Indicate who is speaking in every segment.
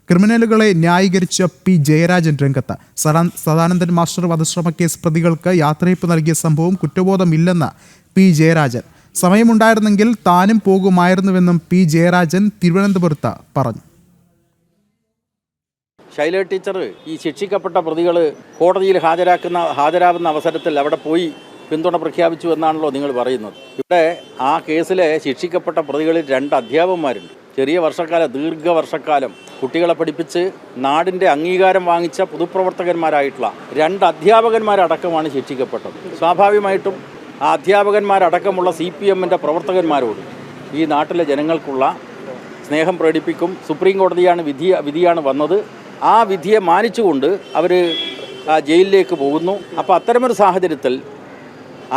Speaker 1: ക്രിമിനലുകളെ ന്യായീകരിച്ച P Jayarajan രംഗത്ത്. Sadanandan master വധശ്രമ case പ്രതികൾക്ക് യാത്രയപ്പ് നൽകിയ സംഭവം കുറ്റബോധമില്ലെന്ന് പി ജയരാജൻ. സമയമുണ്ടായിരുന്നെങ്കിൽ താനും പോകുമായിരുന്നുവെന്നും പി ജയരാജൻ തിരുവനന്തപുരത്ത് പറഞ്ഞു.
Speaker 2: ശൈല ടീച്ചർ ഈ ശിക്ഷിക്കപ്പെട്ട പ്രതികൾ കോടതിയിൽ ഹാജരാകുന്ന അവസരത്തിൽ അവിടെ പോയി പിന്തുണ പ്രഖ്യാപിച്ചു എന്നാണല്ലോ നിങ്ങൾ പറയുന്നത്. ഇവിടെ ആ കേസിലെ ശിക്ഷിക്കപ്പെട്ട പ്രതികളിൽ 2 അധ്യാപകന്മാരുണ്ട്. ചെറിയ വർഷക്കാലം, ദീർഘവർഷക്കാലം കുട്ടികളെ പഠിപ്പിച്ച് നാടിൻ്റെ അംഗീകാരം വാങ്ങിച്ച പൊതുപ്രവർത്തകന്മാരായിട്ടുള്ള 2 അധ്യാപകന്മാരടക്കമാണ് ശിക്ഷിക്കപ്പെട്ടത്. സ്വാഭാവികമായിട്ടും ആ അധ്യാപകന്മാരടക്കമുള്ള CPMൻ്റെ പ്രവർത്തകന്മാരോട് ഈ നാട്ടിലെ ജനങ്ങൾക്കുള്ള സ്നേഹം പ്രകടിപ്പിക്കും. സുപ്രീം കോടതിയാണ് വിധിയാണ് വന്നത്. ആ വിധിയെ മാനിച്ചുകൊണ്ട് അവർ ജയിലിലേക്ക് പോകുന്നു. അപ്പോൾ അത്തരമൊരു സാഹചര്യത്തിൽ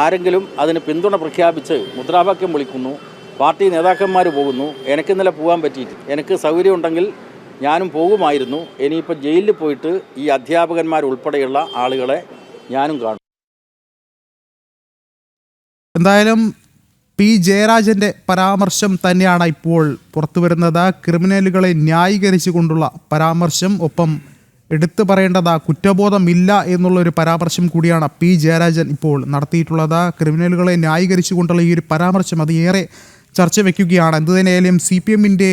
Speaker 2: ആരെങ്കിലും അതിന് പിന്തുണ പ്രഖ്യാപിച്ച് മുദ്രാവാക്യം വിളിക്കുന്നു, പാർട്ടി നേതാക്കന്മാർ പോകുന്നു. എനിക്ക് ഇന്നലെ പോകാൻ പറ്റിയിട്ട്, എനിക്ക് സൗകര്യമുണ്ടെങ്കിൽ ഞാനും പോകുമായിരുന്നു. ഇനിയിപ്പോൾ ജയിലിൽ പോയിട്ട് ഈ അധ്യാപകന്മാരുൾപ്പെടെയുള്ള ആളുകളെ ഞാനും കാണും.
Speaker 1: എന്തായാലും പി ജയരാജൻ്റെ പരാമർശം തന്നെയാണ് ഇപ്പോൾ പുറത്തുവരുന്നത്. ക്രിമിനലുകളെ ന്യായീകരിച്ചുകൊണ്ടുള്ള പരാമർശം. ഒപ്പം എടുത്തു പറയേണ്ടത് കുറ്റബോധമില്ല എന്നുള്ളൊരു പരാമർശം കൂടിയാണ് പി ജയരാജൻ ഇപ്പോൾ നടത്തിയിട്ടുള്ളത്. ക്രിമിനലുകളെ ന്യായീകരിച്ചുകൊണ്ടുള്ള ഈ ഒരു പരാമർശം അത് ഏറെ ചർച്ച വയ്ക്കുകയാണ്. എന്തുതന്നെയായാലും CPMൻ്റെ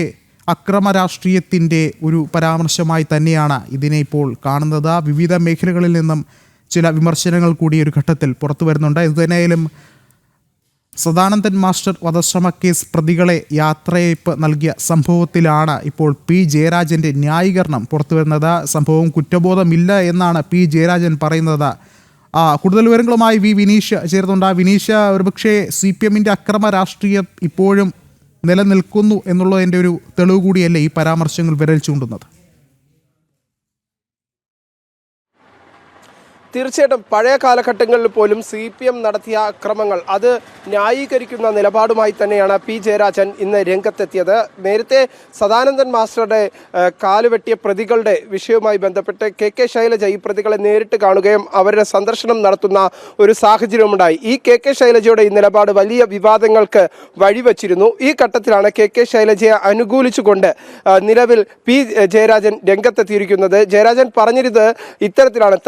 Speaker 1: അക്രമ രാഷ്ട്രീയത്തിൻ്റെ ഒരു പരാമർശമായി തന്നെയാണ് ഇതിനെ ഇപ്പോൾ കാണുന്നത്. വിവിധ മേഖലകളിൽ നിന്നും ചില വിമർശനങ്ങൾ കൂടി ഒരു ഘട്ടത്തിൽ പുറത്തു വരുന്നുണ്ട്. എന്തുതന്നെയായാലും സദാനന്ദൻ മാസ്റ്റർ വധശ്രമ കേസ് പ്രതികളെ യാത്രയയപ്പ് നൽകിയ സംഭവത്തിലാണ് ഇപ്പോൾ പി ജയരാജൻ്റെ ന്യായീകരണം പുറത്തുവരുന്നത്. സംഭവം കുറ്റബോധമില്ല എന്നാണ് പി ജയരാജൻ പറയുന്നത്. കൂടുതൽ വിവരങ്ങളുമായി വിനീഷ് ചേർന്നുണ്ട്. വിനീഷ്, ഒരുപക്ഷെ CPMൻ്റെ അക്രമ രാഷ്ട്രീയം ഇപ്പോഴും നിലനിൽക്കുന്നു എന്നുള്ളതിൻ്റെ ഒരു തെളിവ് കൂടിയല്ലേ ഈ പരാമർശങ്ങൾ വിരൽ ചൂണ്ടുന്നത്?
Speaker 3: തീർച്ചയായിട്ടും പഴയ കാലഘട്ടങ്ങളിൽ പോലും CPM നടത്തിയ അക്രമങ്ങൾ അത് ന്യായീകരിക്കുന്ന നിലപാടുമായി തന്നെയാണ് പി ജയരാജൻ ഇന്ന് രംഗത്തെത്തിയത്. നേരത്തെ സദാനന്ദൻ മാസ്റ്ററുടെ കാലുവെട്ടിയ പ്രതികളുടെ വിഷയവുമായി ബന്ധപ്പെട്ട് KK ശൈലജ ഈ പ്രതികളെ നേരിട്ട് കാണുകയും അവരുടെ സന്ദർശനം നടത്തുന്ന ഒരു സാഹചര്യമുണ്ടായി. ഈ KK ശൈലജയുടെ ഈ നിലപാട് വലിയ വിവാദങ്ങൾക്ക് വഴിവച്ചിരുന്നു. ഈ ഘട്ടത്തിലാണ് KK ശൈലജയെ അനുകൂലിച്ചുകൊണ്ട് നിലവിൽ പി ജയരാജൻ രംഗത്തെത്തിയിരിക്കുന്നത്. ജയരാജൻ പറഞ്ഞിരുന്നത് ഇത്തരത്തിലാണ്: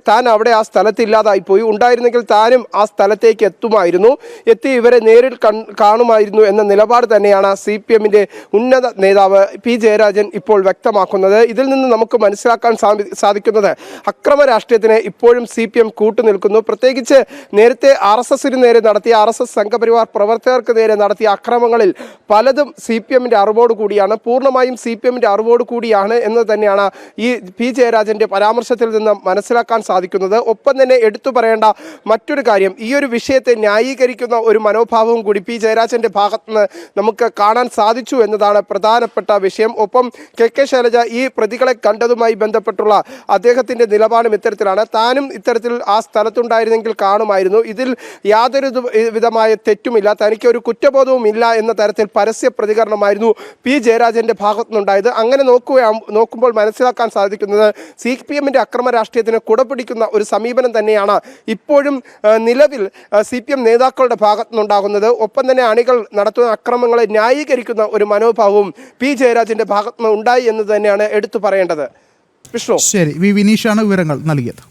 Speaker 3: താൻ അവിടെ ആ സ്ഥലത്തില്ലാതായി പോയി, ഉണ്ടായിരുന്നെങ്കിൽ താനും ആ സ്ഥലത്തേക്ക് എത്തി ഇവരെ നേരിൽ കാണുമായിരുന്നു എന്ന നിലപാട് തന്നെയാണ് CPMൻ്റെ ഉന്നത നേതാവ് പി ജയരാജൻ ഇപ്പോൾ വ്യക്തമാക്കുന്നത്. ഇതിൽ നിന്ന് നമുക്ക് മനസ്സിലാക്കാൻ സാധിക്കുന്നത് അക്രമ രാഷ്ട്രീയത്തിന് ഇപ്പോഴും CPM കൂട്ടുനിൽക്കുന്നു. പ്രത്യേകിച്ച് നേരത്തെ RSSന് നേരെ നടത്തിയ, RSS സംഘപരിവാർ പ്രവർത്തകർക്ക് നേരെ നടത്തിയ അക്രമങ്ങളിൽ പലതും CPMൻ്റെ അറിവോട് കൂടിയാണ്, പൂർണ്ണമായും CPMൻ്റെ അറിവോട് കൂടിയാണ് എന്ന് തന്നെയാണ് ഈ പി ജയരാജൻ്റെ പരാമർശത്തിൽ നിന്ന് മനസ്സിലാക്കാൻ സാധിക്കുന്നത്. ഒപ്പം തന്നെ എടുത്തു പറയേണ്ട മറ്റൊരു കാര്യം, ഈ ഒരു വിഷയത്തെ ന്യായീകരിക്കുന്ന ഒരു മനോഭാവവും കൂടി പി ജയരാജൻ്റെ ഭാഗത്തുനിന്ന് നമുക്ക് കാണാൻ സാധിച്ചു എന്നതാണ് പ്രധാനപ്പെട്ട വിഷയം. ഒപ്പം KK ശൈലജ ഈ പ്രതികളെ കണ്ടതുമായി ബന്ധപ്പെട്ടുള്ള അദ്ദേഹത്തിൻ്റെ നിലപാടും ഇത്തരത്തിലാണ്. താനും ഇത്തരത്തിൽ ആ സ്ഥലത്തുണ്ടായിരുന്നെങ്കിൽ കാണുമായിരുന്നു, ഇതിൽ യാതൊരു വിധമായ തെറ്റുമില്ല, തനിക്ക് ഒരു കുറ്റബോധവും ഇല്ല എന്ന തരത്തിൽ പരസ്യ പ്രതികരണമായിരുന്നു പി ജയരാജൻ്റെ ഭാഗത്തുനിന്നുണ്ടായത്. അങ്ങനെ നോക്കുമ്പോൾ മനസ്സിലാക്കാൻ സാധിക്കുന്നത് CPMൻ്റെ അക്രമ രാഷ്ട്രീയത്തിന് കുടപിടിക്കുന്ന ഒരു സമീപനം തന്നെയാണ് ഇപ്പോഴും നിലവിൽ CPM നേതാക്കളുടെ ഭാഗത്തുനിന്നുണ്ടാകുന്നത്. ഒപ്പം തന്നെ അണികൾ നടത്തുന്ന അക്രമങ്ങളെ ന്യായീകരിക്കുന്ന ഒരു മനോഭാവവും പി ജയരാജന്റെ ഭാഗത്തുനിന്ന് ഉണ്ടായി എന്ന് തന്നെയാണ് എടുത്തു പറയേണ്ടത്. വിഷ്ണു,
Speaker 1: ശരി, വിനീഷാണ് വിവരങ്ങൾ നൽകിയത്.